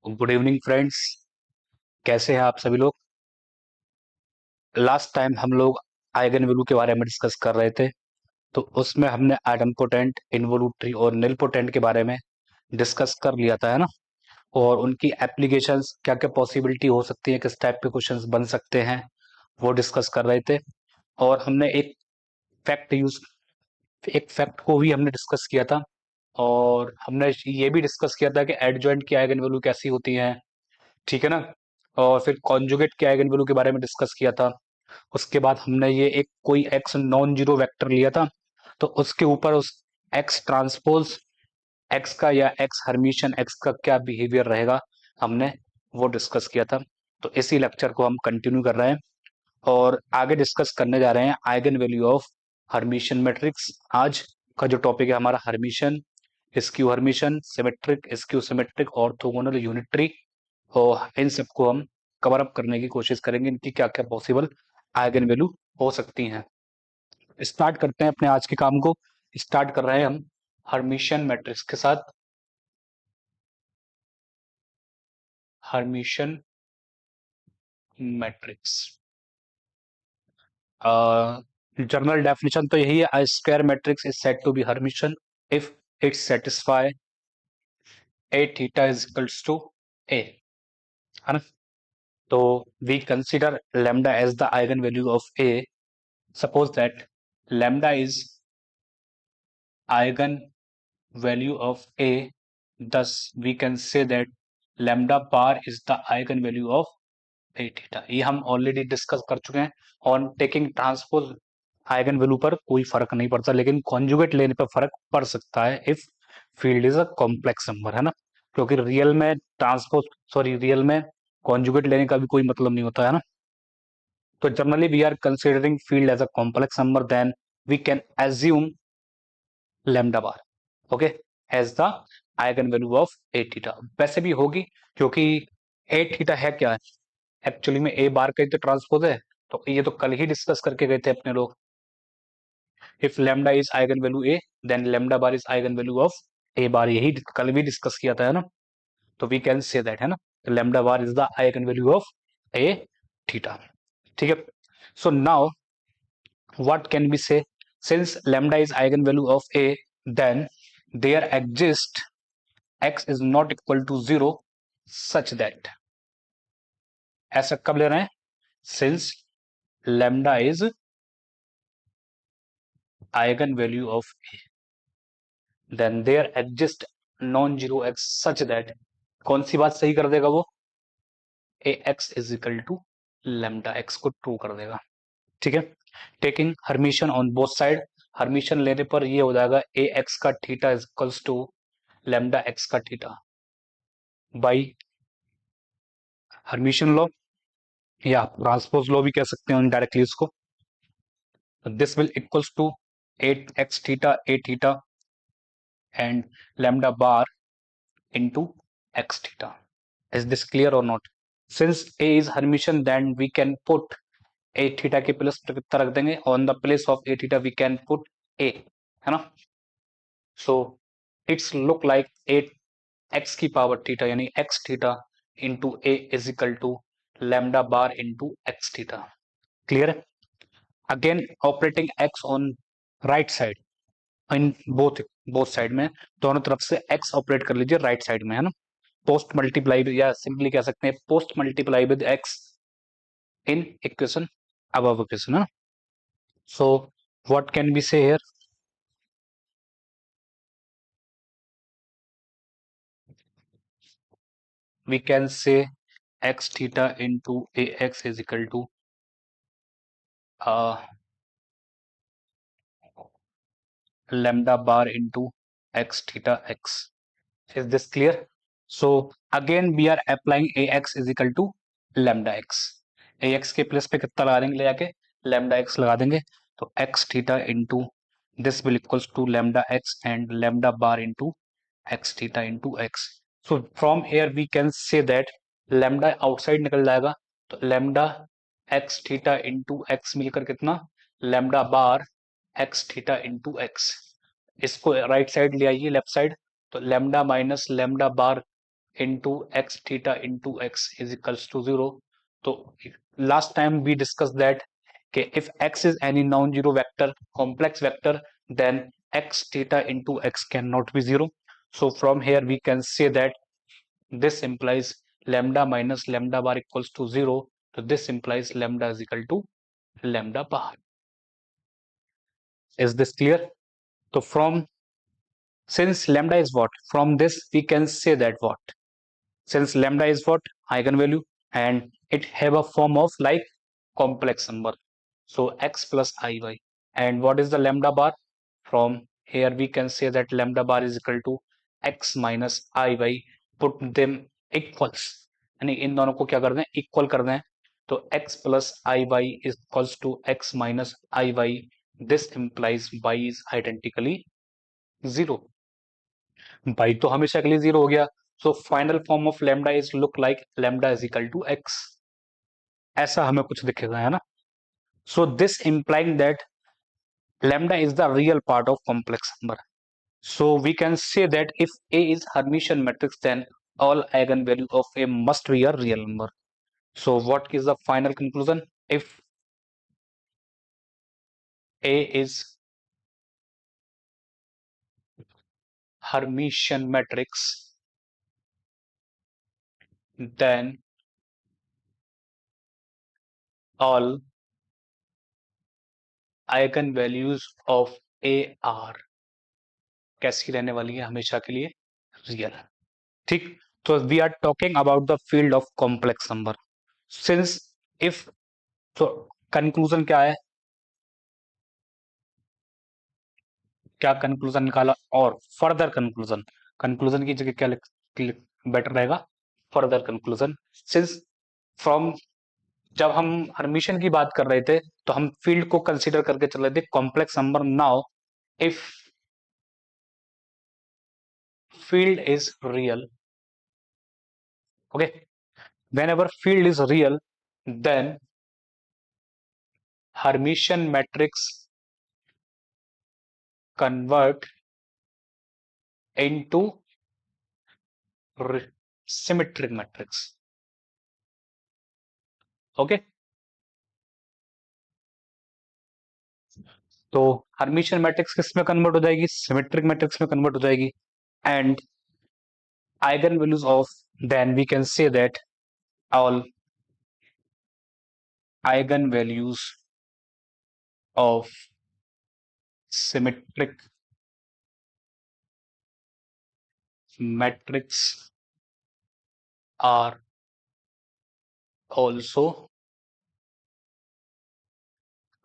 Good evening friends. कैसे हैं आप सभी लोग। लास्ट टाइम हम लोग आइगन वैल्यू के बारे में डिस्कस कर रहे थे, तो उसमें हमने आइडेम्पोटेंट, इन्वोल्यूटरी और निलपोटेंट के बारे में डिस्कस कर लिया था, है ना। और उनकी एप्लीकेशंस, क्या क्या पॉसिबिलिटी हो सकती है, किस टाइप के क्वेश्चंस बन सकते हैं, वो डिस्कस कर रहे थे। और हमने फैक्ट यूज एक फैक्ट को भी हमने डिस्कस किया था। और हमने ये भी डिस्कस किया था कि एडजॉइंट की आइगन वैल्यू कैसी होती है, ठीक है ना। और फिर कॉन्जुगेट के आइगन वैल्यू के बारे में डिस्कस किया था। उसके बाद हमने ये एक कोई एक्स नॉन जीरो वेक्टर लिया था, तो उसके ऊपर उस एक्स ट्रांसपोज एक्स का या एक्स हर्मिशन एक्स का क्या बिहेवियर रहेगा, हमने वो डिस्कस किया था। तो इसी लेक्चर को हम कंटिन्यू कर रहे हैं और आगे डिस्कस करने जा रहे हैं eigen value of Hermitian matrix. आज का जो टॉपिक है हमारा Hermitian, skew Hermitian, symmetric, skew symmetric, orthogonal, unitary. और इन सबको हम कवर अप करने की कोशिश करेंगे, इनकी क्या क्या पॉसिबल आइगन वैल्यू हो सकती हैं। स्टार्ट करते हैं अपने आज के काम को। स्टार्ट कर रहे हैं हम हर्मिशन मैट्रिक्स के साथ। हर्मिशन मैट्रिक्स जनरल डेफिनेशन तो यही है, a square matrix is said to be hermitian if it satisfy A theta is equals to A, है ना। तो we consider lambda as the eigenvalue of A. Suppose that lambda is eigenvalue of A, thus we can say that lambda bar is the eigenvalue of A theta. ये हम already discuss कर चुके हैं। On taking transpose eigen value पर कोई फर्क नहीं पड़ता, लेकिन कॉन्जुगेट लेने पर फर्क पड़ सकता है if field is a complex number, है ना। क्योंकि रियल में कॉन्जुगेट लेने का भी कोई मतलब नहीं होता, है ना। तो generally we are considering field as a complex number, then we can assume lambda bar, okay, as the eigen value of A theta. वैसे भी होगी, क्योंकि ए थीटा है क्या है, एक्चुअली में ए बार का ही तो ट्रांसपोज है। तो ये तो कल ही डिस्कस करके गए थे अपने लोग। If lambda is eigen value A, then lambda bar is eigen value of A bar, यही कल भी डिस्कस किया था, है ना। तो वी कैन से दैट, है ना, lambda bar is the eigen value of A theta, ठीक है। So now what can we say? Since lambda is eigenvalue of A, then there exists x is not equal to 0 such that, ऐसा कब ले रहे हैं, since lambda is eigenvalue of A, then there exists non-zero x such that, कौन सी बात सही कर देगा वो, ax is equal to lambda x को ट्रू कर देगा, ठीक है। Taking hermitian on both side, hermitian लेने पर ये हो जाएगा ए एक्स का theta is equals to lambda x का थीटा बाई हर्मिशन लॉ, या ट्रांसपोज लॉ भी कह सकते हैं इनडायरेक्टली इसको। This will equals to 8x theta A theta and lambda bar into x theta. Is this clear और नॉट? Since a is hermitian, then we can put A theta के place पर कितना रख देंगे, on the place of A theta we can put a, है ना। So it's look like 8x की पावर थीटा यानी x theta into a is equal to lambda bar into x theta. Clear है? Again operating x on right side, in both both side में, दोनों तरफ से x operate कर लीजिए right side में, है ना। पोस्ट मल्टीप्लाई, या सिंपली कह सकते हैं post multiply with x in equation above equation, है ना। So what can be say here, we can say x theta into ax is equal to lambda bar into x theta x. Is this clear? So again we are applying ax is equal to lambda x. ax के place पे कितना लगा देंगे, ले जाके lambda x लगा देंगे, तो x theta into this will equals to lambda x and lambda bar into x theta into x. So from here we can say that lambda outside निकल जाएगा, तो lambda x theta into x मिलकर कितना, lambda bar x theta into x। इसको right side ले आइए, left side, तो lambda minus lambda bar into x theta into x is equals to 0. So last time we discussed that okay, if x is any non-zero vector, complex vector, then x theta into x cannot be 0. So from here we can say that this implies lambda minus lambda bar equals to 0. So this implies lambda is equal to lambda bar. Is this clear? So since lambda is what? From this we can say that what? Since lambda is what? Eigenvalue, and it have a form of like complex number. So x plus iy. And what is the lambda bar? From here we can say that lambda bar is equal to x minus iy. Put them equals. यानी इन दोनों को क्या कर दें? Equal कर दें. तो x plus iy is equals to x minus iy. This implies y is identically 0. y तो हमेशा के लिए 0 हो गया. So final form of lambda is look like lambda is equal to x. ऐसा हमें कुछ दिखेगा, है ना? So this implying that lambda is the real part of complex number. So we can say that if A is Hermitian matrix, then all eigenvalue of A must be a real number. So what is the final conclusion? If A is Hermitian matrix, then all eigenvalues of A are कैसी रहने वाली है? हमेशा के लिए real. ठीक. तो we are talking about the field of complex number. Since if तो कंक्लूजन क्या है? क्या कंक्लूजन निकाला? और फर्दर कंक्लूजन की जगह क्या बेटर रहेगा? Further conclusion. सिंस फ्रॉम जब हम हर्मिशन की बात कर रहे थे तो हम फील्ड को कंसीडर करके चल रहे थे complex number. Now if field is real, okay, whenever field is real, then Hermitian matrix convert into symmetric matrix. Okay, तो हर्मिशियन मैट्रिक्स किस में कन्वर्ट हो जाएगी? सिमेट्रिक मैट्रिक्स में कन्वर्ट हो जाएगी. And eigenvalues of, then we can say that all eigenvalues of symmetric matrix are also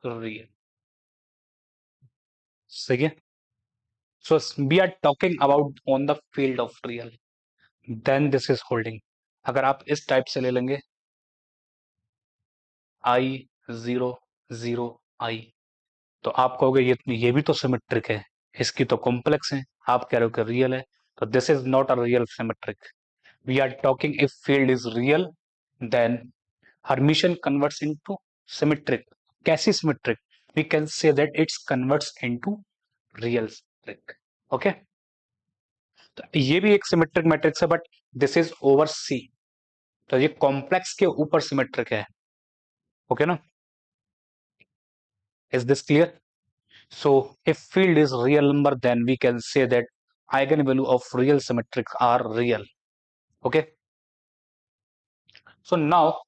real. सही है. So we are talking about on the field of real. Then this is holding. अगर आप इस type से ले लेंगे I 0 0 I, तो आप कहोगे ये भी तो सिमेट्रिक है, इसकी तो कॉम्प्लेक्स है. आप कह रहे हो कि रियल है. तो this is not a real symmetric. We are talking if field is real, then hermitian converts into symmetric. कैसी symmetric? We can say that it's converts into real symmetric. Okay, तो ये भी एक सिमेट्रिक मैट्रिक्स है, but this is over C. तो ये complex के ऊपर सिमेट्रिक है. ओके ना? Is this clear? So if field is real number, then we can say that eigenvalue of real symmetrics are real. Okay. So now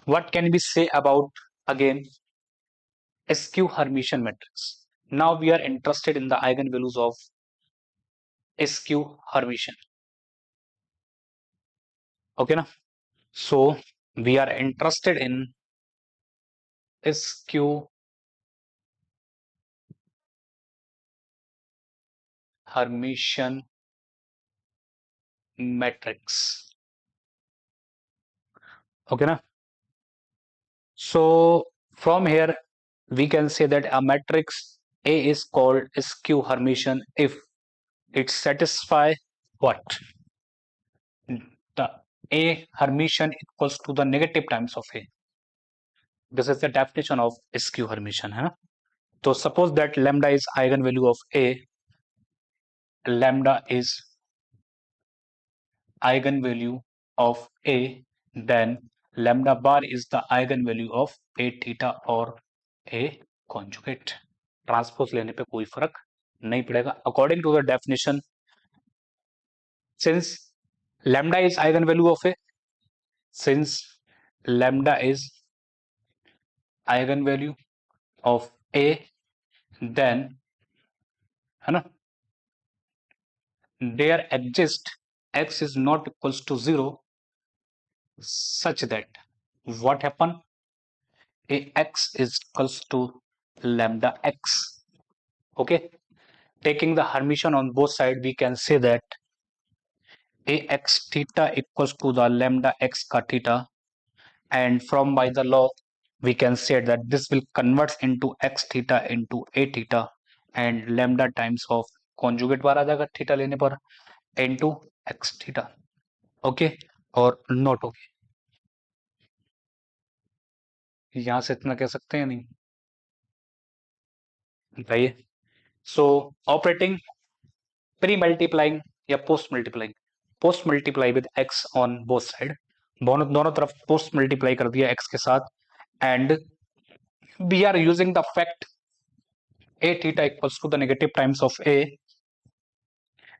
what can we say about again skew Hermitian matrix? Now we are interested in the eigenvalues of skew Hermitian. Okay na? So we are interested in skew Hermitian matrix. Okay na? So from here we can say that a matrix A is called skew Hermitian if it satisfy what? The A Hermitian equals to the negative times of A. This is the definition of skew Hermitian, है ना? So suppose that lambda is eigenvalue of A, lambda is eigenvalue of A, then lambda bar is the eigenvalue of A theta or A conjugate. Transpose लेने पे कोई फर्क नहीं पड़ेगा. According to the definition, since lambda is eigenvalue of A, since lambda is eigenvalue of A, then है ना, there exists x is not equals to 0 such that what happen, a x is equals to lambda x. Okay, taking the Hermitian on both sides, we can say that a x theta equals to the lambda x ka theta, and from by the law we can say that this will convert into x theta into a theta, and lambda times of conjugate बार आ जाएगा theta लेने पर into x theta. Okay, और note okay, यहां से इतना कह सकते हैं नहीं बताइए. सो ऑपरेटिंग प्री मल्टीप्लाइंग या post multiplying, post multiply with x on both side, दोनों तरफ पोस्ट मल्टीप्लाई कर दिया एक्स के साथ, and we are using the fact a theta equals to the negative times of a,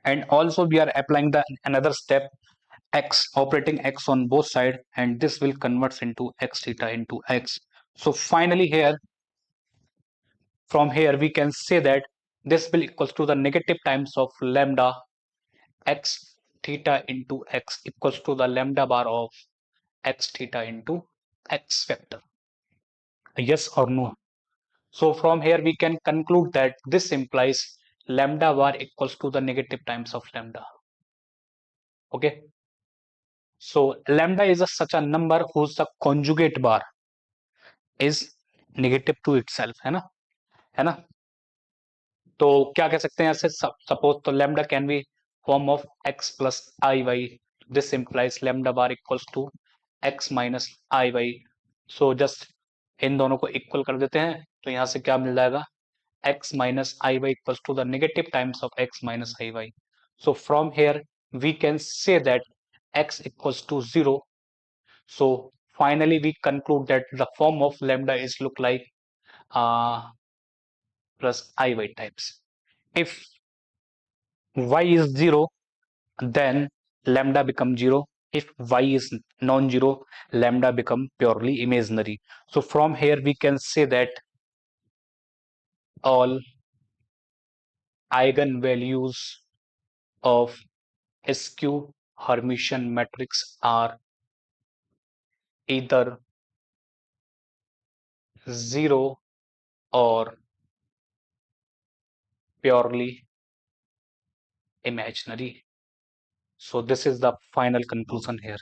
and also we are applying the another step x, operating x on both side, and this will convert into x theta into x. So finally here, from here we can say that this will equals to the negative times of lambda x theta into x equals to the lambda bar of x theta into x vector. Yes or no? So from here we can conclude that this implies lambda bar equals to the negative times of lambda. Okay, so lambda is such a number whose the conjugate bar is negative to itself, है ना. तो क्या कह सकते हैं ऐसे, suppose तो lambda can be form of x plus iy, this implies lambda bar equals to x minus iy. so just इन दोनों को इक्वल कर देते हैं, तो यहां से क्या मिल जाएगा, x minus iy equals to the negative times of x minus iy. So from here we can say that x equals to 0. So finally we conclude that the form of lambda is look like plus iy types. If y is 0, then lambda become 0. If y is non-zero, lambda become purely imaginary. So from here we can say that all eigenvalues of skew Hermitian matrix are either 0 or purely imaginary. So this is the final conclusion here.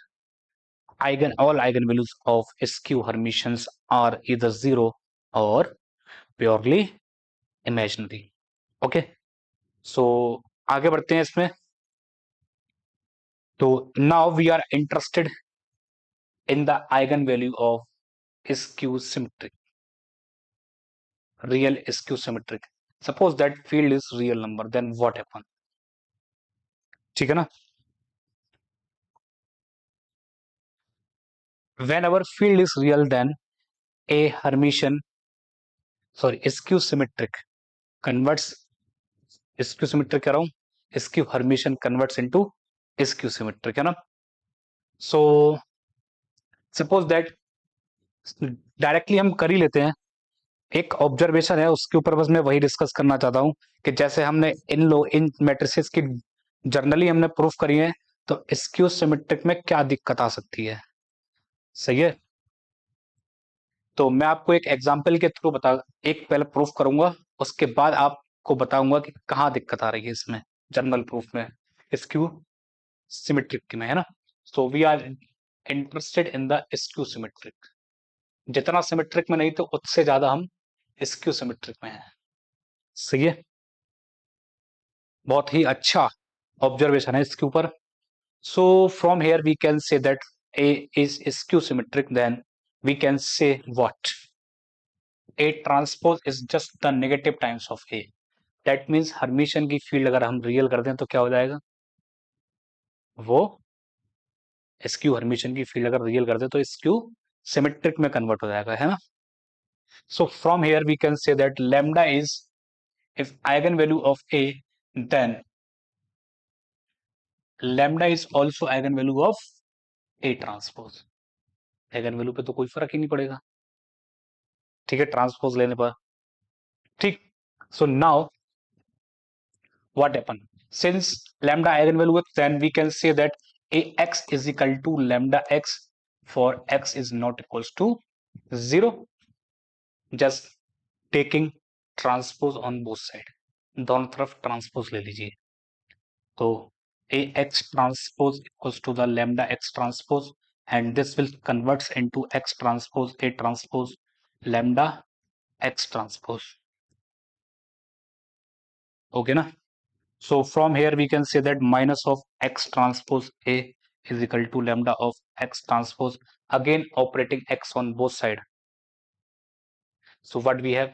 All eigenvalues of skew Hermitians are either 0 or purely imaginary. Okay, so आगे बढ़ते हैं इसमें. तो now we are interested in the eigenvalue of skew symmetric, real skew symmetric. Suppose that field is real number, then what happen? ठीक है ना. Whenever field is real, then a Hermitian, skew symmetric converts, skew symmetric कह रहा हूं, skew Hermitian converts into skew symmetric, है ना. So suppose that directly हम कर ही लेते हैं, एक ऑब्जर्वेशन है उसके ऊपर बस मैं वही डिस्कस करना चाहता हूं कि जैसे हमने इन मैट्रिसेस की जर्नली हमने प्रूफ करी है, तो स्क्यू सिमेट्रिक में क्या दिक्कत आ सकती है. सही है, तो मैं आपको एक एग्जांपल के थ्रू एक पहले प्रूफ करूंगा, उसके बाद आपको बताऊंगा कि कहाँ दिक्कत आ रही है इसमें जर्नल प्रूफ में स्क्यू सिमेट्रिक में, है ना. So we are interested in the skew symmetric. जितना सिमेट्रिक में नहीं तो उससे ज्यादा हम स्क्यू सिमेट्रिक में है. सही है, बहुत ही अच्छा ऑब्जर्वेशन है इसके ऊपर. So from here we can say that A is skew symmetric, then we can say what? A transpose is just the negative times of A. That means Hermitian की फील्ड अगर हम रियल कर दें तो क्या हो जाएगा, वो स्क्यू हर्मिटियन की फील्ड अगर रियल कर दे तो स्क्यू सिमेट्रिक में कन्वर्ट हो जाएगा, है ना। So from here we can say that lambda is if eigenvalue of A, then lambda is also eigenvalue of A transpose. eigenvalue पे तो कोई फर्क ही नहीं पड़ेगा, ठीक है, ट्रांसपोज लेने पर, ठीक। So now what happen, since lambda eigenvalue is, then we can say that Ax is equal to lambda x for x is not equals to 0, just taking transpose on both side, दोनों तरफ transpose ले लीजिए। तो Ax transpose equals to the lambda x transpose, and this will converts into x transpose A transpose lambda x transpose, okay na। So from here we can say that minus of x transpose A is equal to lambda of x transpose, again operating x on both side. So what we have,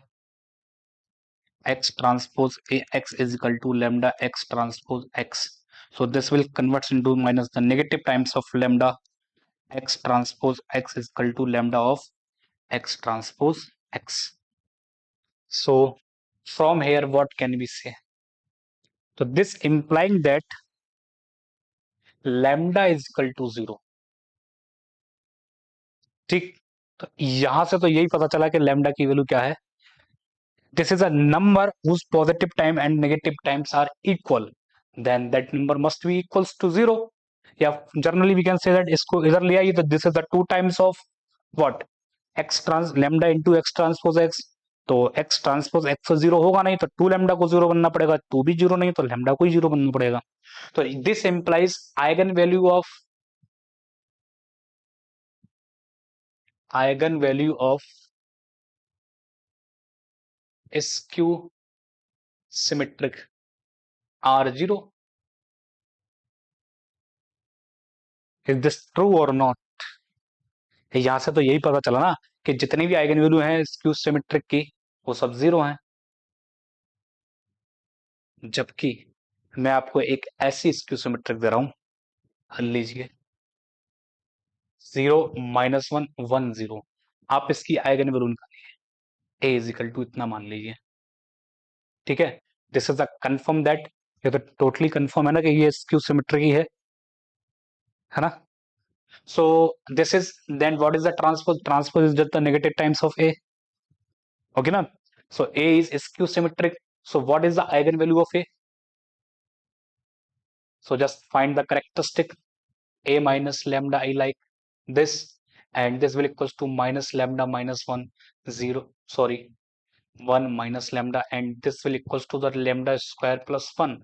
x transpose Ax is equal to lambda x transpose x. So this will converts into minus the negative times of lambda x transpose x is equal to lambda of x transpose x. So from here what can we say? So this implying that lambda is equal to 0, ठीक। तो यहां से तो यही पता चला कि lambda की वैल्यू क्या है, this is a number whose positive time and negative times are equal, then that number must be equals to 0, या generally we can say that इसको इधर ले आइए तो this is the two times of what, x trans lambda into x transpose x. तो x transpose x 0 होगा नहीं तो टू लैम्डा को 0 बनना पड़ेगा, टू भी 0 नहीं तो लैम्डा को ही 0 बनना पड़ेगा। तो this implies eigen value of skew symmetric are 0। Is this true और नॉट? यहां से तो यही पता चला ना कि जितनी भी आइगन वैल्यू हैं स्क्यू सिमेट्रिक की वो सब 0 हैं, जबकि मैं आपको एक ऐसी स्क्यू सिमेट्रिक दे रहा हूं, हल लीजिए 0 -1 1 0, आप इसकी आइगन वैल्यू निकालिए, ए इज इक्वल टू इतना मान लीजिए, ठीक है। This is a confirm that, ये तो टोटली कंफर्म है ना कि ये स्क्यू सिमेट्रिक ही है ना। So this is then what is the transpose, transpose is just the negative times of A, okay na। So A is skew symmetric, so what is the eigenvalue of A? So just find the characteristic A minus lambda I like this, and this will equals to minus lambda minus 1 0, sorry 1 minus lambda, and this will equals to the lambda square plus 1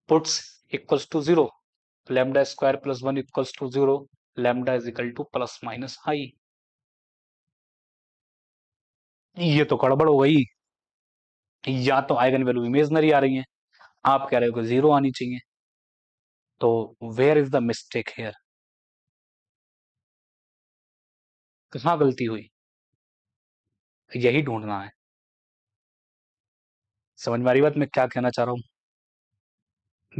puts equals to 0, lambda square plus 1 equals to 0, lambda is equal to plus minus I। ये तो गड़बड़ हो गई, या तो eigen value imaginary आ रही है, आप कह रहे हो कि 0 आनी चाहिए, तो where is the mistake here, कहाँ गलती हुई, यही ढूंढना है। समझ में आ रही बात मैं क्या कहना चाह रहा हूं,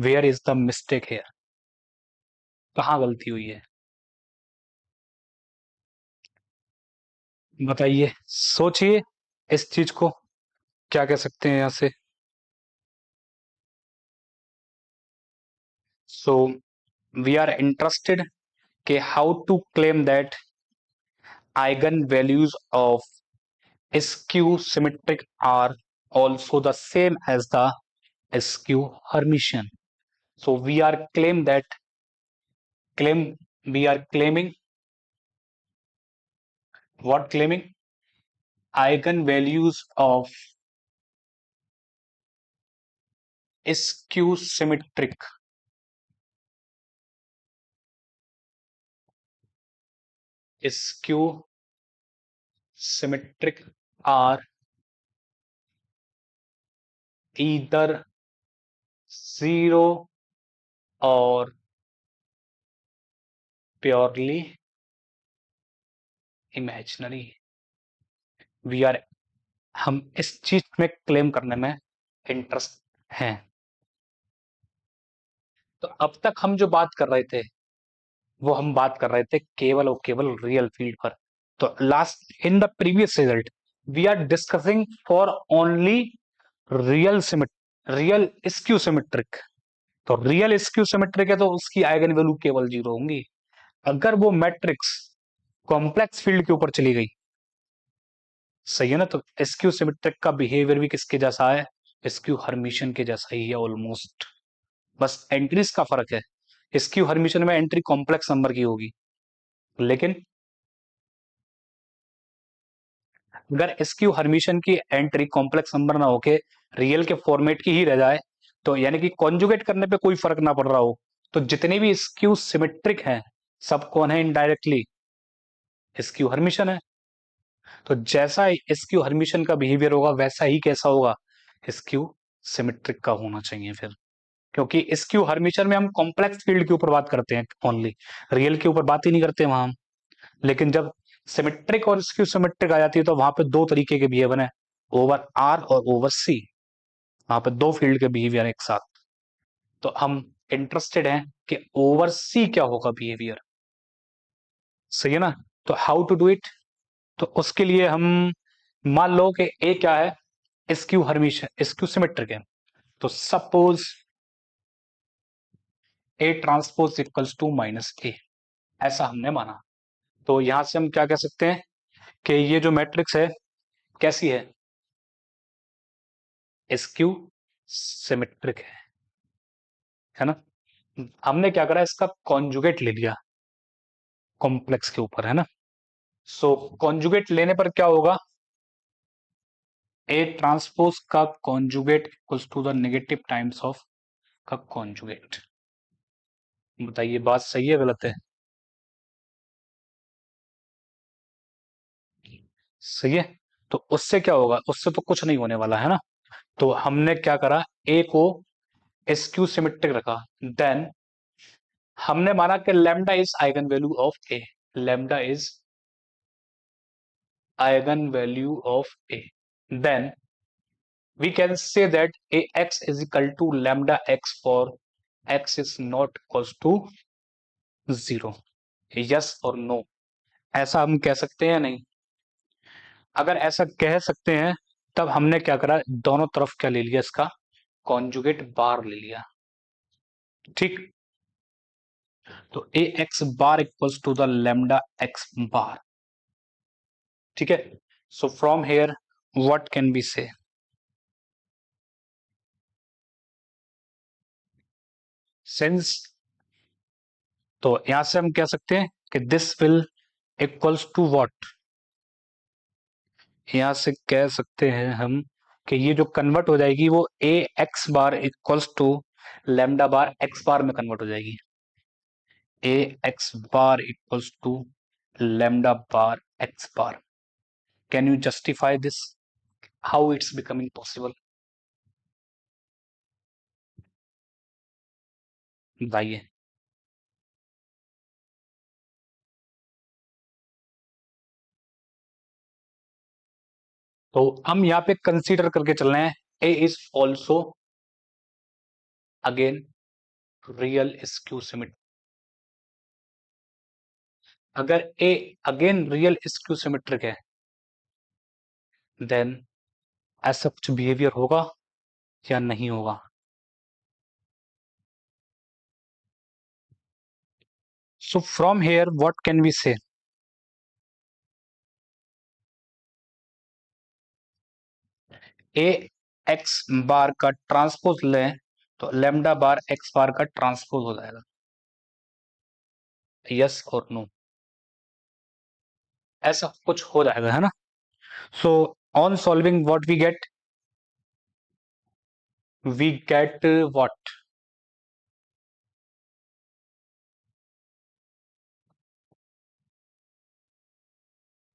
where is the mistake here, कहाँ गलती हुई है, बताइए, सोचिए इस चीज को, क्या कह सकते हैं यहां से। सो वी आर इंटरेस्टेड कि how to claim that eigenvalues of skew symmetric are also the same as the skew Hermitian. So we are claiming what, claiming eigen values of skew symmetric are either 0 or purely imaginary। We are, हम इस चीज में claim करने में interest हैं। तो अब तक हम जो बात कर रहे थे वो हम बात कर रहे थे केवल और केवल रियल फील्ड पर। तो last in the previous result we are discussing for only real real skew symmetric. तो रियल स्क्यू सिमेट्रिक है तो उसकी आइगन वैल्यू केवल 0 होंगी। अगर वो मैट्रिक्स कॉम्प्लेक्स फील्ड के ऊपर चली गई, सही है ना, तो स्क्यू सिमेट्रिक का बिहेवियर भी किसके जैसा है, स्क्यू हर्मिशन के जैसा ही है ऑलमोस्ट। बस एंट्रीज का फर्क है, स्क्यू हर्मिशन में एंट्री कॉम्प्लेक्स नंबर की होगी, लेकिन अगर स्क्यू हर्मिशन की एंट्री कॉम्प्लेक्स नंबर ना होके रियल के फॉर्मेट की ही रह जाए, तो यानी कि कॉन्जुगेट करने पे कोई फर्क ना पड़ रहा हो, तो जितने भी स्क्यू सिमेट्रिक हैं सब कौन है, इनडायरेक्टली स्क्यू हर्मिशन है। तो जैसा स्क्यू हर्मिशन का बिहेवियर होगा वैसा ही कैसा होगा, स्क्यू सिमेट्रिक का होना चाहिए फिर। क्योंकि स्क्यू हर्मिशन में हम कॉम्प्लेक्स फील्ड के ऊपर बात करते हैं ओनली, रियल के ऊपर बात ही नहीं करते वहां हम। लेकिन जब सिमेट्रिक और स्क्यू सिमेट्रिक आ जाती है तो वहां पे दो तरीके के बिहेवियर है, ओवर आर और ओवर सी। वहां पे दो फील्ड के बिहेवियर एक साथ। तो हम इंटरेस्टेड हैं कि ओवर सी क्या होगा बिहेवियर, सही है ना। तो हाउ टू डू इट, तो उसके लिए हम मान लो कि ए क्या है, स्क्यू हर्मिशन स्क्यू सिमेट्रिक है। तो suppose A transpose equals to minus A, ऐसा हमने माना। तो यहां से हम क्या कह सकते हैं कि ये जो मैट्रिक्स है कैसी है, स्क्यू सिमेट्रिक है ना। हमने क्या करा, इसका कॉन्जुगेट ले लिया कॉम्प्लेक्स के ऊपर, है ना। सो कॉन्जुगेट लेने पर क्या होगा, ए ट्रांसपोज का conjugate equals to the negative times of का कॉन्जुगेट। बताइए बात सही है गलत है, सही है। तो उससे क्या होगा, उससे तो कुछ नहीं होने वाला है ना। तो हमने क्या करा, ए को स्क्यू सिमेट्रिक रखा, देन हमने माना कि lambda is eigen value of A, lambda is eigen value of A, then we can say that ax is equal to lambda x for x is not equals to 0, yes और no, ऐसा हम कह सकते हैं नहीं। अगर ऐसा कह सकते हैं तब हमने क्या करा, दोनों तरफ क्या ले लिया, इसका कॉन्जुगेट बार ले लिया, ठीक। तो A x bar equals to the lambda x bar, ठीक है। So from here what can be say, since, तो यहां से हम कह सकते हैं कि this will equals to what, यहां से कह सकते हैं हम कि ये जो कन्वर्ट हो जाएगी वो A x bar equals to lambda bar x bar में कन्वर्ट हो जाएगी, A x bar equals to lambda bar x bar. Can you justify this, how it's becoming possible, बताइए। तो हम यहाँ पे कंसीडर करके चल रहे हैं A is also again real skew symmetric. अगर A again real skew symmetric है देन ऐसा कुछ बिहेवियर होगा या नहीं होगा। So from here what can we say, A x बार का ट्रांसपोज लें तो लेमडा बार एक्स बार का ट्रांसपोज हो जाएगा, यस और नो, ऐसा कुछ हो जाएगा, है ना। So on solving what we get what,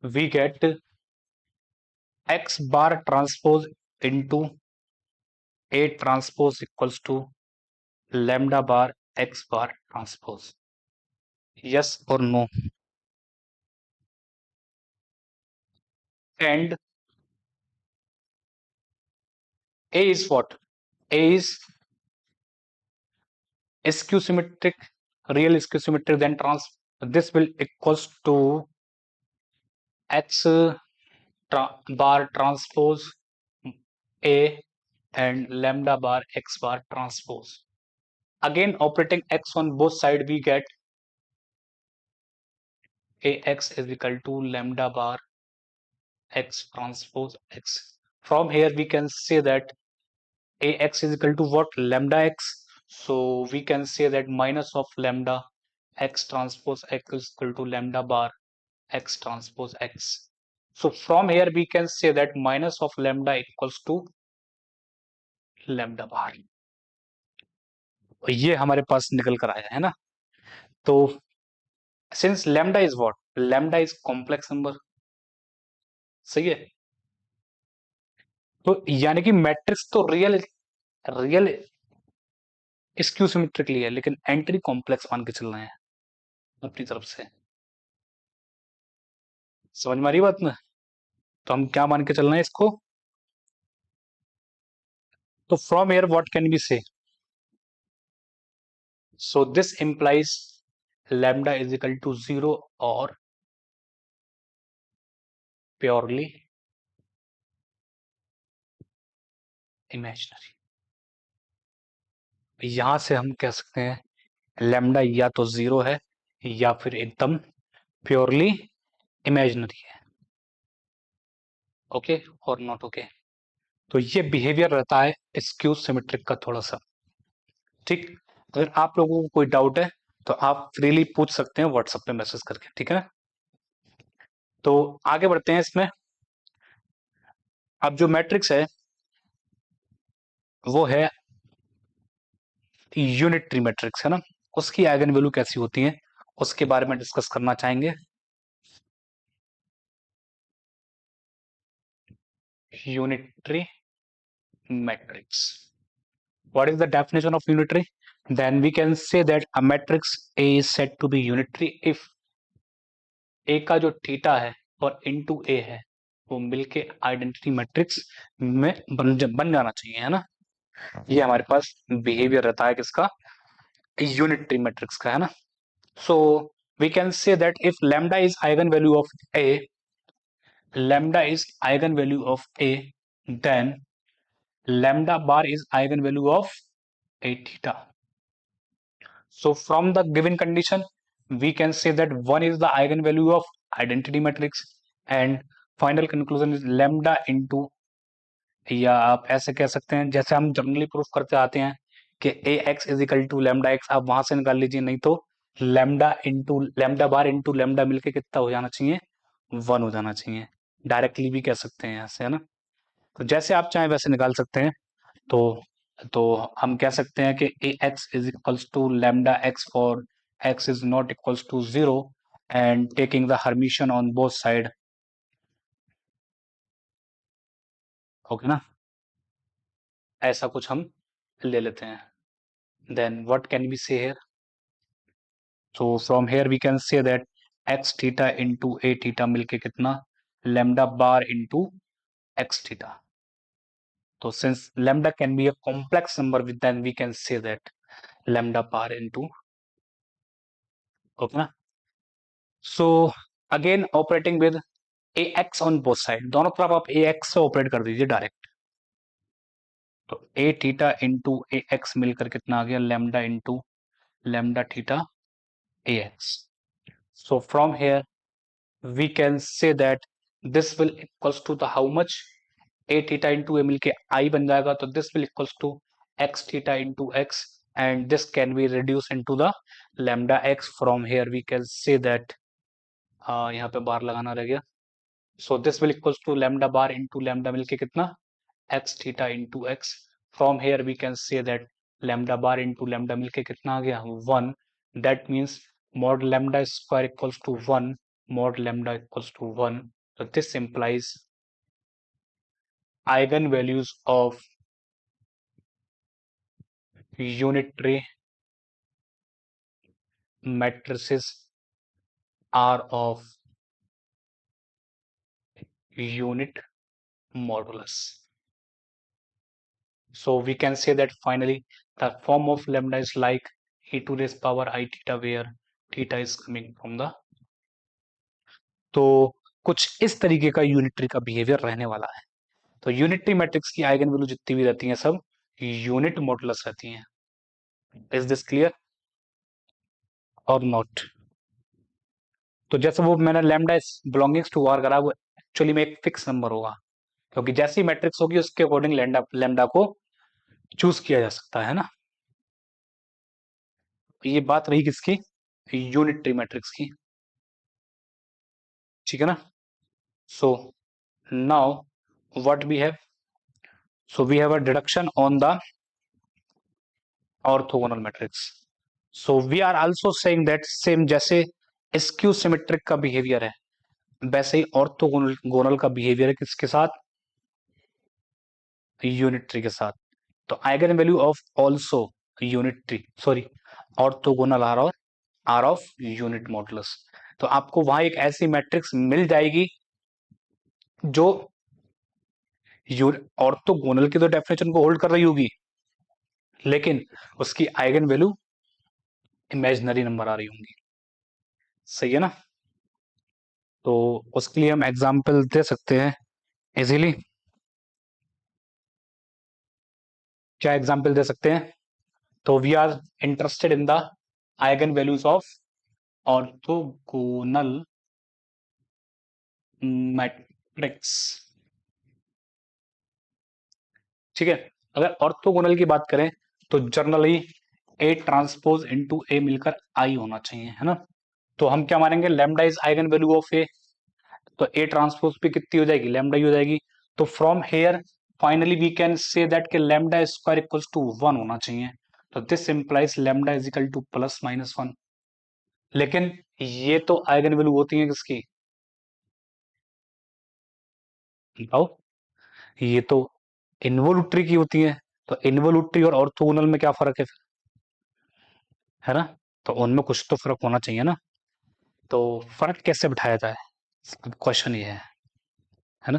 we get x bar transpose into A transpose equals to lambda bar x bar transpose, yes और no. And A is what, A is skew symmetric, real skew symmetric, then this will equals to x bar transpose A and lambda bar x bar transpose. Again, operating x on both sides, we get ax is equal to lambda bar x transpose x. From here, we can say that ax is equal to what? Lambda x. So we can say that minus of lambda x transpose x is equal to lambda bar x transpose x. So from here, we can say that minus of lambda equals to lambda bar. ये हमारे पास निकल कर आया है ना. तो since lambda is what? Lambda is complex number. सही है. तो यानी कि मैट्रिक्स तो रियल रियल स्क्यू सिमेट्रिकली है, लेकिन एंट्री कॉम्प्लेक्स मान के चल रहे हैं अपनी तरफ से. समझ में आ रही बात ना? तो हम क्या मान के चल रहे हैं इसको? तो from here what can be say? So this implies lambda is equal to 0 और प्योरली इमेजिनरी. यहां से हम कह सकते हैं लैम्डा या तो 0 है या फिर एकदम प्योरली इमेजिनरी है. ओके और नॉट ओके. तो ये बिहेवियर रहता है स्क्यू सिमेट्रिक का थोड़ा सा. ठीक. अगर आप लोगों को कोई डाउट है तो आप फ्रीली पूछ सकते हैं व्हाट्सएप पे मैसेज करके. ठीक है. तो आगे बढ़ते हैं इसमें. अब जो मैट्रिक्स है वो है यूनिटरी मैट्रिक्स है ना. उसकी आइगन वैल्यू कैसी होती है उसके बारे में डिस्कस करना चाहेंगे. Unitary matrix. What is the definition of unitary? Then we can say that a matrix A is said to be unitary if A का जो थीटा है और इनटू A है वो मिलके आइडेंटिटी मैट्रिक्स में बन जाना चाहिए है ना. ये हमारे पास बिहेवियर रहता है किसका? यूनिटरी मैट्रिक्स का है ना. सो we can say that if lambda is eigenvalue of A, lambda is eigenvalue of A, then lambda bar is eigenvalue of A theta. So from the given condition, we can say that 1 is the eigenvalue of identity matrix and final conclusion is lambda into, या आप ऐसे कह सकते हैं जैसे हम generally proof करते आते हैं कि A x is equal to lambda x, आप वहां से निकाल लीजिए. नहीं तो lambda into lambda bar into lambda मिलके कितना हो जाना चाहिए? 1 हो जाना चाहिए. डायरेक्टली भी कह सकते हैं ऐसे है ना. तो जैसे आप चाहें वैसे निकाल सकते हैं. तो तो हम कह सकते हैं कि A x is equals to lambda x for x is not equals to 0 and taking the hermitian on both side. Okay ना. ऐसा कुछ हम ले लेते हैं. Then what can be say here? So from here we can say that x theta into a theta मिलके कितना? Lambda bar into x theta. So since lambda can be a complex number, then we can say that lambda bar into. Okay ना. So again operating with ax on both side, दोनों तरफ आप ax से operate कर दीजिए direct. तो a theta into ax मिलकर कितना आ गया? Lambda into lambda theta ax. So from here we can say that this will equals to the how much? A theta into a मिलके I बन जाएगा. तो this will equals to x theta into x and this can be reduced into the lambda x. From here we can say that यहाँ पे बार लगाना रह गया. So this will equals to lambda bar into lambda मिलके कितना? x theta into x. From here we can say that lambda bar into lambda मिलके कितना आ गया? 1. That means mod lambda square equals to 1, mod lambda equals to 1. So this implies eigenvalues of unitary matrices are of unit modulus. So we can say that finally the form of lambda is like e⁻i θ where theta is coming from the, तो कुछ इस तरीके का unitary का behaviour रहने वाला है। तो यूनिटरी मैट्रिक्स की आइगन वैल्यू जितनी भी रहती हैं सब यूनिट मॉडुलस रहती हैं। इज दिस क्लियर और नॉट? तो जैसे वो मैंने लैम्डा बिलोंगिंग्स टू आर करा, वो एक्चुअली में एक फिक्स नंबर होगा, क्योंकि जैसी मैट्रिक्स होगी उसके अकॉर्डिंग लैम्डा लैम्डा को चूज किया जा सकता है ना। ये बात रही किसकी? यूनिटरी मैट्रिक्स की, ठीक है ना। So now what we have, so we have a deduction on the orthogonal matrix. So we are also saying that same जैसे स्क्यू सिमेट्रिक का बिहेवियर है, वैसे ही ऑर्थोगोनल का बिहेवियर है किसके साथ? यूनिटरी के साथ। तो eigen value of also unitary, sorry, orthogonal are of unit modulus. तो आपको वहां एक ऐसी मैट्रिक्स मिल जाएगी जो ऑर्थोगोनल की तो डेफिनेशन को होल्ड कर रही होगी, लेकिन उसकी आइगन वैल्यू इमेजिनरी नंबर आ रही होंगी। सही है ना। तो उसके लिए हम एग्जाम्पल दे सकते हैं इजीली। क्या एग्जाम्पल दे सकते हैं? तो we are interested in the eigenvalues of orthogonal matrix, ठीक है। अगर ऑर्थोगोनल की बात करें तो generally A transpose into A मिलकर आई होना चाहिए, है ना। तो हम क्या मानेंगे? Lambda is eigen value of A, तो ए ट्रांसपोज पे कितनी हो जाएगी? लैम्डा ही हो जाएगी। तो from here finally we can say that के लैम्डा स्क्वायर इक्वल्स टू 1 होना चाहिए। तो this implies lambda is equal to plus minus 1। लेकिन ये तो आइगन वैल्यू होती है किसकी? बताओ। ये तो इन्वोल्यूटरी की होती है। तो इन्वोल्यूटरी और ऑर्थोगोनल में क्या फर्क है फिर? है ना। तो उनमें कुछ तो फर्क होना चाहिए ना। तो फर्क कैसे बिठाया जाए, क्वेश्चन ये है ना।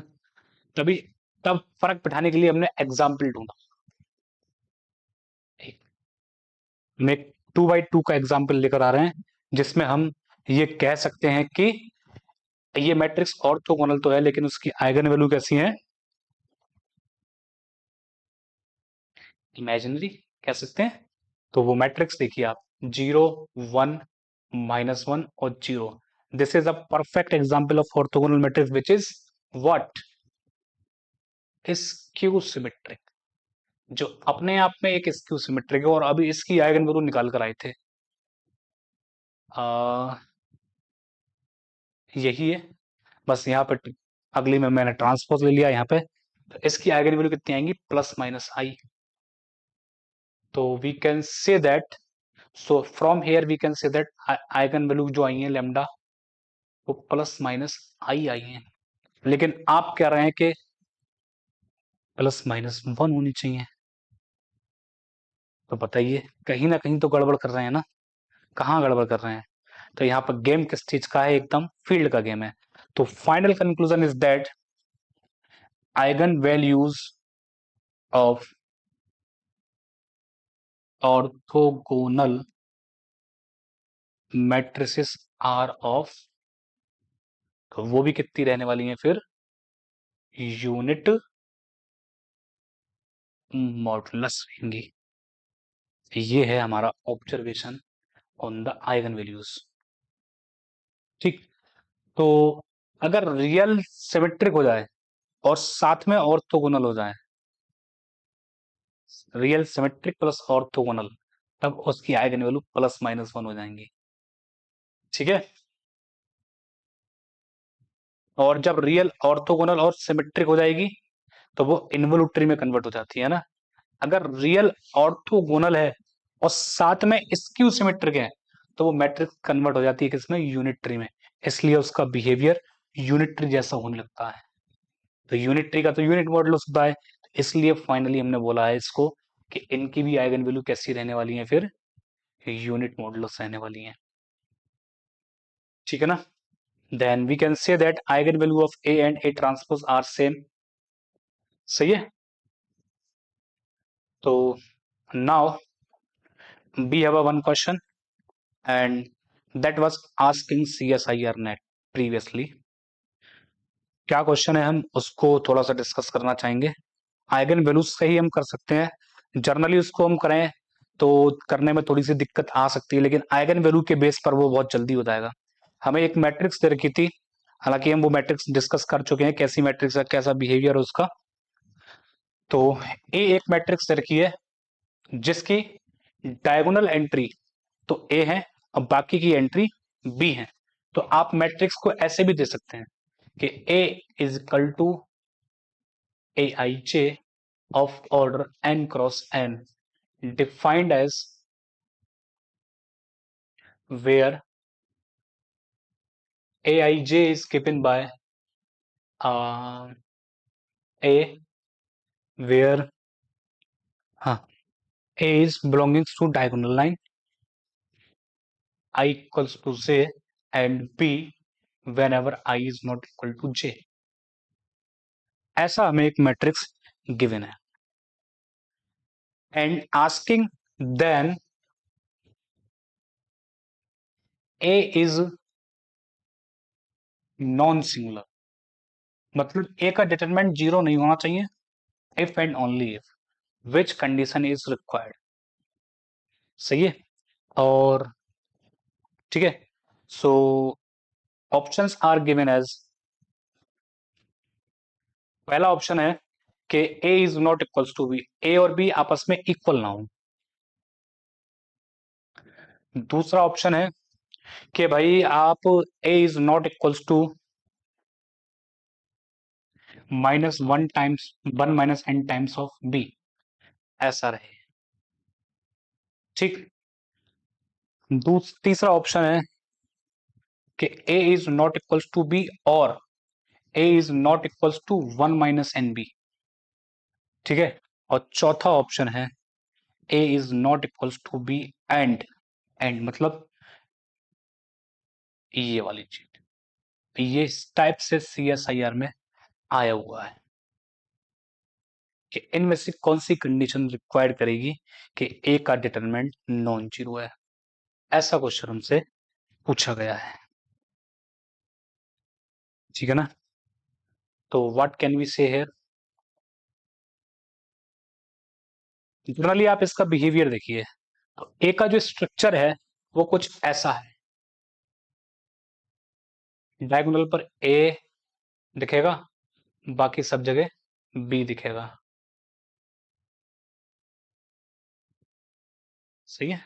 तभी तब फर्क बिठाने के लिए हमने एग्जाम्पल ढूंढा। हम एक 2x2 का एग्जाम्पल लेकर आ रहे हैं, जिसमें हम ये कह सकते हैं कि ये मैट्रिक्स ऑर्थोगोनल तो है, लेकिन उसकी आइगन वैल्यू कैसी है? इमेजिनरी कह सकते हैं। तो वो मैट्रिक्स देखिए आप, 0 1 -1 और 0। This is a perfect example of orthogonal matrix which is what? Skew symmetric, जो अपने आप में एक स्क्यू सिमेट्रिक है। और अभी इसकी आइगन वैल्यू निकाल कर आए थे, यही है। बस यहाँ पे अगली में मैंने ट्रांसपोज ले लिया यहाँ पे। तो इसकी आइगन वैल्यू कितनी आएंगी? Plus minus I. तो we can say that, so from here we can say that eigenvalue जो आई है लैम्डा, वो प्लस माइनस आई आई है। लेकिन आप कह रहे हैं कि प्लस माइनस 1 होनी चाहिए। तो बताइए, कहीं ना कहीं तो गड़बड़ कर रहे हैं ना। कहाँ गड़बड़ कर रहे हैं? तो यहाँ पर गेम किस चीज का है? एकदम फील्ड का गेम है। तो final conclusion is that eigenvalues of orthogonal matrices are of, तो वो भी कितनी रहने वाली हैं फिर? यूनिट मॉडुलस रहेंगी। ये है हमारा observation on the eigen values, ठीक। तो अगर रियल सिमेट्रिक हो जाए और साथ में ऑर्थोगोनल हो जाए, रियल सिमेट्रिक प्लस ऑर्थोगोनल, तब उसकी आइगन वैल्यू प्लस माइनस 1 हो जाएंगी, ठीक है। और जब रियल ऑर्थोगोनल और सिमेट्रिक हो जाएगी तो वो इन्वोल्यूटरी में कन्वर्ट हो जाती है ना। अगर रियल ऑर्थोगोनल है और साथ में स्क्यू सिमेट्रिक है, तो वो मैट्रिक्स कन्वर्ट हो जाती है किसमें? यूनिटरी में। इसलिए उसका बिहेवियर यूनिटरी जैसा होने लगता है। तो यूनिटरी का तो यूनिट मॉडुलस होता है, इसलिए फाइनली हमने बोला है इसको कि इनकी भी आइगन वैल्यू कैसी रहने वाली है फिर? यूनिट मॉडुलस रहने वाली है, ठीक है ना। Then we can say that eigen value of A and A transpose are same. सही है। तो now we have a one question and that was asking CSIR net previously. क्या क्वेश्चन है हम उसको थोड़ा सा डिस्कस करना चाहेंगे। आइगन वैल्यूज से ही हम कर सकते हैं, जर्नली उसको हम करें तो करने में थोड़ी सी दिक्कत आ सकती है, लेकिन आइगन वैल्यू के बेस पर वो बहुत जल्दी हो जाएगा। हमें एक मैट्रिक्स दे रखी थी, हालांकि हम वो मैट्रिक्स डिस्कस कर चुके हैं, कैसी मैट्रिक्स है, कैसा बिहेवियर है उसका। तो ए एक मैट्रिक्स दे रखी है जिसकी डायगोनल एंट्री तो ए है और बाकी की एंट्री बी है। तो आप मैट्रिक्स को ऐसे भी दे सकते हैं कि A is equal to A I J of order n cross n defined as where aij is given by a where a is belonging to diagonal line I equals to j and b whenever I is not equal to j। ऐसा हमें एक matrix given है and asking then a is non singular, मतलब A का determinant zero नहीं होना चाहिए if and only if which condition is required. सही है। और ठीक है, so options are given as, पहला ऑप्शन है कि A is not equals to B, A और बी आपस में इक्वल ना हो। दूसरा ऑप्शन है कि भाई आप A is not equals to -1 minus n times of B, ऐसा रहे। ठीक। तीसरा ऑप्शन है कि A is not equals to B और A is not equals to 1 minus N B. ठीक है। और चौथा ऑप्शन है A is not equals to B and मतलब ये वाली चीज, ये इस टाइप से CSIR में आया हुआ है कि इनमें से कौन सी कंडीशन रिक्वायर्ड करेगी कि ए का डिटरमिनेंट नॉन जीरो है। ऐसा क्वेश्चन हमसे पूछा गया है। ठीक है ना। तो व्हाट कैन वी से हियर, जनरली आप इसका बिहेवियर देखिए तो ए का जो स्ट्रक्चर है वो कुछ ऐसा है, डायगोनल पर ए दिखेगा, बाकी सब जगह बी दिखेगा। सही है।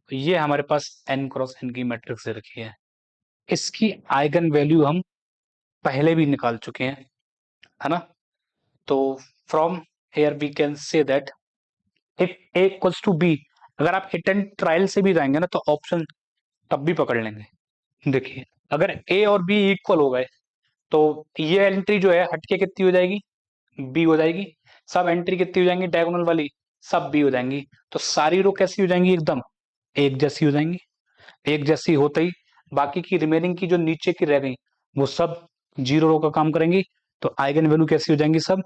तो ये हमारे पास n क्रॉस n की मैट्रिक्स दे रखी है, इसकी आइगन वैल्यू हम पहले भी निकाल चुके हैं, है ना। तो from here we can say that if a equals to b, अगर आप हिट एंड ट्रायल से भी जाएंगे ना तो ऑप्शन तब भी पकड़ लेंगे। देखिए अगर a और b इक्वल हो गए तो ये एंट्री जो है हटके कितनी हो जाएगी, b हो जाएगी। सब एंट्री कितनी हो जाएंगी डायगोनल वाली, सब b हो जाएंगी। तो सारी रो कैसी हो जाएंगी, एकदम एक जैसी हो जाएंगी। एक जैसी होते ही बाकी की रिमेनिंग की जो नीचे की रह गई वो सब जीरो रो का काम करेंगी। तो आइगन वैल्यू कैसी हो जाएंगी, सब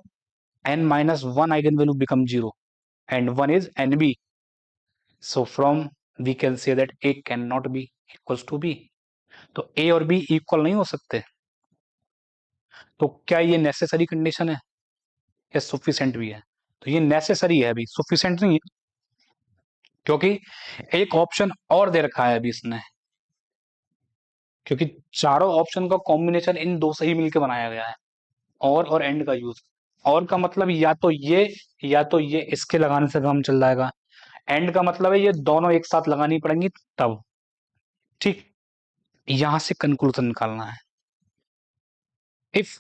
n-1 eigen value become zero and 1 is nb, so from we can say that a cannot be equals to b। तो a और b इक्वल नहीं हो सकते, तो क्या ये नेसेसरी कंडीशन है या सफिशिएंट भी है, तो ये नेसेसरी है, अभी सफिशिएंट नहीं है, क्योंकि एक ऑप्शन और दे रखा है अभी इसने, क्योंकि चारों ऑप्शन का कॉम्बिनेशन इन दो से ही मिलकर बनाया गया है, और एंड का यूज। और का मतलब या तो ये इसके लगाने से काम चल जाएगा, एंड का मतलब है ये दोनों एक साथ लगानी पड़ेंगी तब। ठीक। यहां से कंक्लूजन निकालना है। If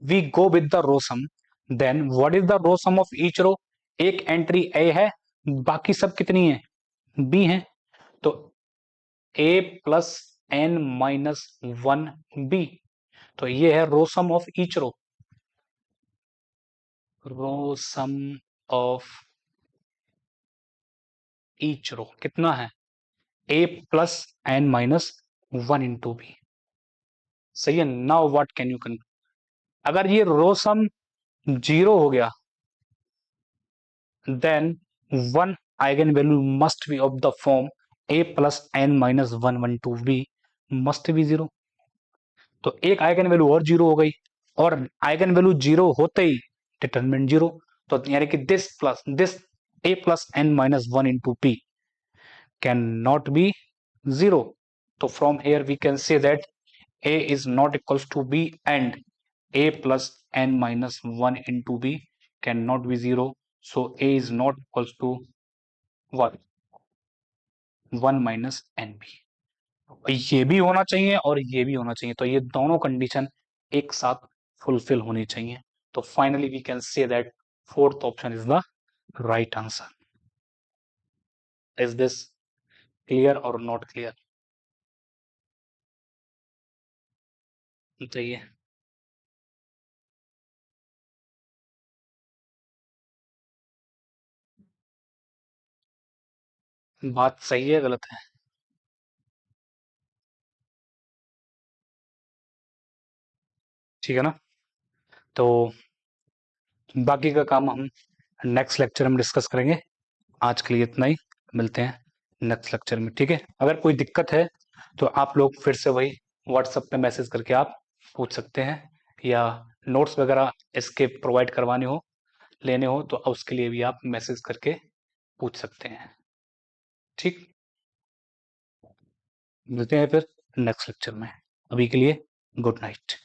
we go with the row sum then what is the row sum of each row, एक एंट्री ए है, बाकी सब कितनी है, बी है। तो ए प्लस n-1 बी, तो ये है row sum of each row, row sum of each row कितना है, a plus n-1 into B. सही है। नाउ व्हाट कैन यू, अगर ये रो सम 0 हो गया, then one eigenvalue must be of the form a plus n minus 1 1 2 b must be 0। तो एक आइगन वैल्यू और 0 हो गई, और आइगन वैल्यू 0 होते ही डिटरमिनेंट 0। तो यानी कि this a plus n minus 1 into p cannot be 0। तो from here we can say that a is not equals to b and a plus n minus 1 into b cannot be 0। so a is not equals to what 1 minus n b। ये भी होना चाहिए और ये भी होना चाहिए, तो ये दोनों कंडीशन एक साथ फुलफिल होनी चाहिए। तो finally we can say that fourth option is the right answer. Is this clear और नॉट क्लियर? चाहिए। बात सही है गलत है? ठीक है ना? तो बाकी का काम हम नेक्स्ट लेक्चर में डिस्कस करेंगे। आज के लिए इतना ही, मिलते हैं नेक्स्ट लेक्चर में, ठीक है? अगर कोई दिक्कत है तो आप लोग फिर से वही व्हाट्सएप पे मैसेज करके आप पूछ सकते हैं, या नोट्स वगैरह इसके प्रोवाइड करवाने हो, लेने हो, तो उसके लिए भी आप मैसेज करके पूछ सकते हैं। ठीक, मिलते हैं फिर नेक्स्ट लेक्चर में। अभी के लिए गुड नाइट।